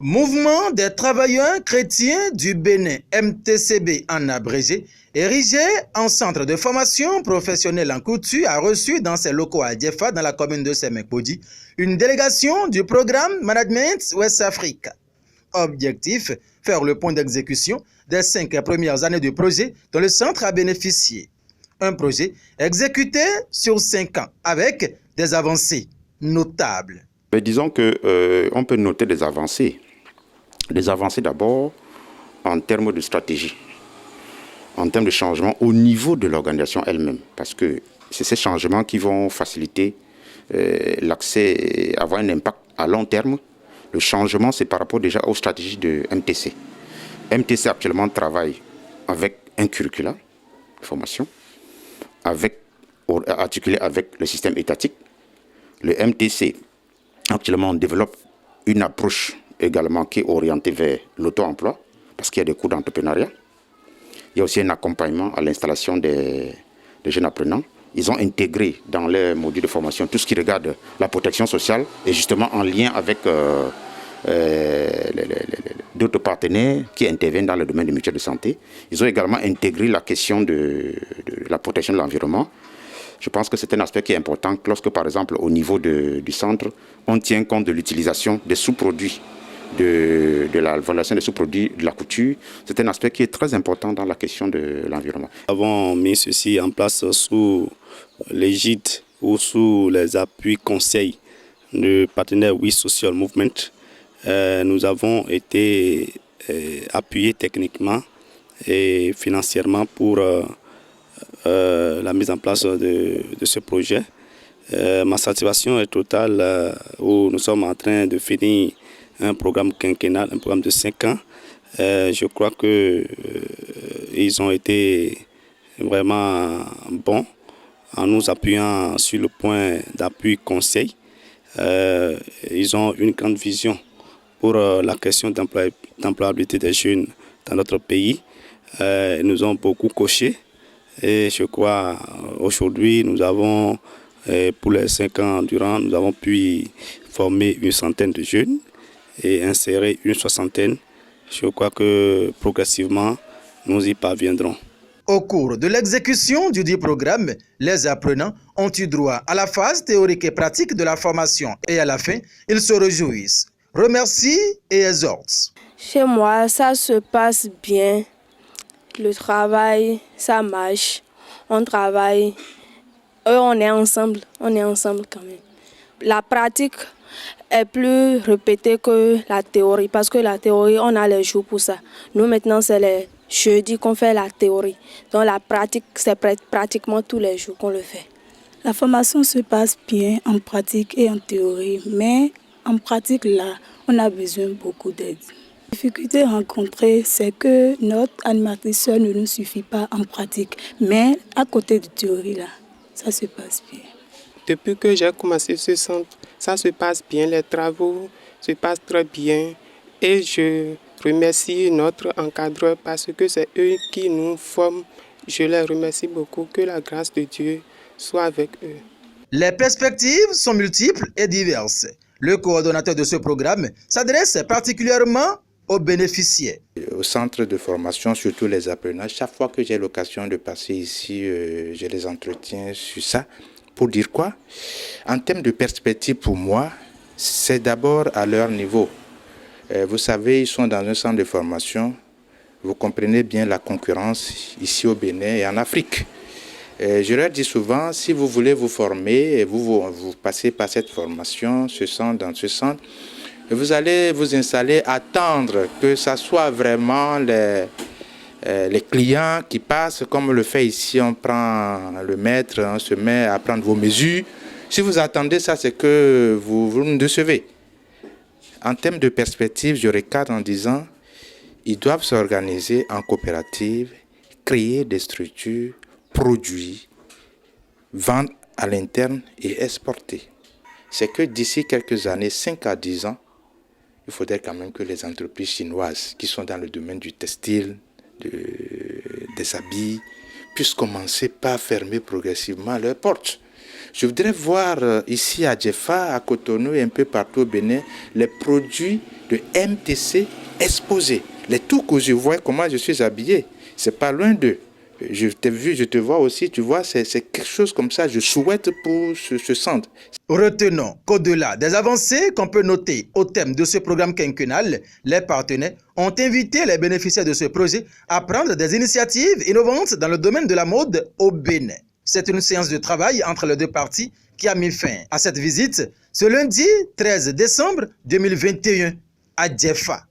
Mouvement des travailleurs chrétiens du Bénin, MTCB en abrégé, érigé en centre de formation professionnelle en couture, a reçu dans ses locaux à Diefa, dans la commune de Semekpodi, une délégation du programme Management West Africa. Objectif, faire le point d'exécution des 5 premières années du projet dont le centre a bénéficié. Un projet exécuté sur 5 ans avec des avancées notables. Mais disons qu'on peut noter des avancées. Des avancées d'abord en termes de stratégie, en termes de changement au niveau de l'organisation elle-même. Parce que c'est ces changements qui vont faciliter l'accès, avoir un impact à long terme. Le changement, c'est par rapport déjà aux stratégies de MTC. MTC actuellement travaille avec un curriculum de formation, articulé avec le système étatique. Le MTC actuellement développe une approche également qui est orientée vers l'auto-emploi, parce qu'il y a des cours d'entrepreneuriat. Il y a aussi un accompagnement à l'installation des jeunes apprenants. Ils ont intégré dans les modules de formation tout ce qui regarde la protection sociale et justement en lien avec d'autres partenaires qui interviennent dans le domaine des mutuelles de santé. Ils ont également intégré la question de la protection de l'environnement. Je pense que c'est un aspect qui est important lorsque, par exemple, au niveau du centre, on tient compte de l'utilisation des sous-produits, de la valorisation des sous-produits de la couture. C'est un aspect qui est très important dans la question de l'environnement. Nous avons mis ceci en place sous l'égide ou sous les appuis conseils du partenaire We Social Movement. Nous avons été appuyés techniquement et financièrement pour la mise en place de ce projet. Ma satisfaction est totale où nous sommes en train de finir un programme quinquennal, un programme de 5 ans. Je crois qu'ils ont été vraiment bons en nous appuyant sur le point d'appui conseil. Ils ont une grande vision pour la question d'employabilité des jeunes dans notre pays. Ils nous ont beaucoup coché. Et je crois aujourd'hui, nous avons, pour les 5 ans durant, nous avons pu former une centaine de jeunes et insérer une soixantaine. Je crois que progressivement, nous y parviendrons. Au cours de l'exécution du dit programme, les apprenants ont eu droit à la phase théorique et pratique de la formation et à la fin, ils se réjouissent, remercient et exhortent. Chez moi, ça se passe bien. Le travail, ça marche. On travaille. On est ensemble quand même. La pratique est plus répétée que la théorie parce que la théorie, on a les jours pour ça. Nous, maintenant, c'est les jeudis qu'on fait la théorie. Donc, la pratique, c'est pratiquement tous les jours qu'on le fait. La formation se passe bien en pratique et en théorie, mais en pratique, là, on a besoin beaucoup d'aide. La difficulté rencontrée, c'est que notre animatrice seule ne nous suffit pas en pratique, mais à côté de théorie, là, ça se passe bien. Depuis que j'ai commencé ce centre, ça se passe bien, les travaux se passent très bien et je remercie notre encadreur parce que c'est eux qui nous forment. Je les remercie beaucoup, que la grâce de Dieu soit avec eux. Les perspectives sont multiples et diverses. Le coordonnateur de ce programme s'adresse particulièrement aux bénéficiaires. Au centre de formation, surtout les apprenants, chaque fois que j'ai l'occasion de passer ici, je les entretiens sur ça. Pour dire quoi? En termes de perspective pour moi, c'est d'abord à leur niveau. Vous savez, ils sont dans un centre de formation. Vous comprenez bien la concurrence ici au Bénin et en Afrique. Je leur dis souvent, si vous voulez vous former et vous passez par cette formation, dans ce centre, vous allez vous installer, attendre que ce soit vraiment les clients qui passent, comme on le fait ici, on prend le maître, on se met à prendre vos mesures. Si vous attendez ça, c'est que vous nous décevez. En termes de perspective, je recadre en disant, ils doivent s'organiser en coopérative, créer des structures, produire, vendre à l'interne et exporter. C'est que d'ici quelques années, 5 à 10 ans, il faudrait quand même que les entreprises chinoises qui sont dans le domaine du textile, des habits, puissent commencer par fermer progressivement leurs portes. Je voudrais voir ici à Djefa, à Cotonou et un peu partout au Bénin, les produits de MTC exposés. Les tout cousus, vous voyez comment je suis habillé. C'est pas loin d'eux. Je t'ai vu, je te vois aussi, tu vois, c'est quelque chose comme ça, je souhaite pour ce centre. Retenons qu'au-delà des avancées qu'on peut noter au thème de ce programme quinquennal, les partenaires ont invité les bénéficiaires de ce projet à prendre des initiatives innovantes dans le domaine de la mode au Bénin. C'est une séance de travail entre les deux parties qui a mis fin à cette visite ce lundi 13 décembre 2021 à Djefa.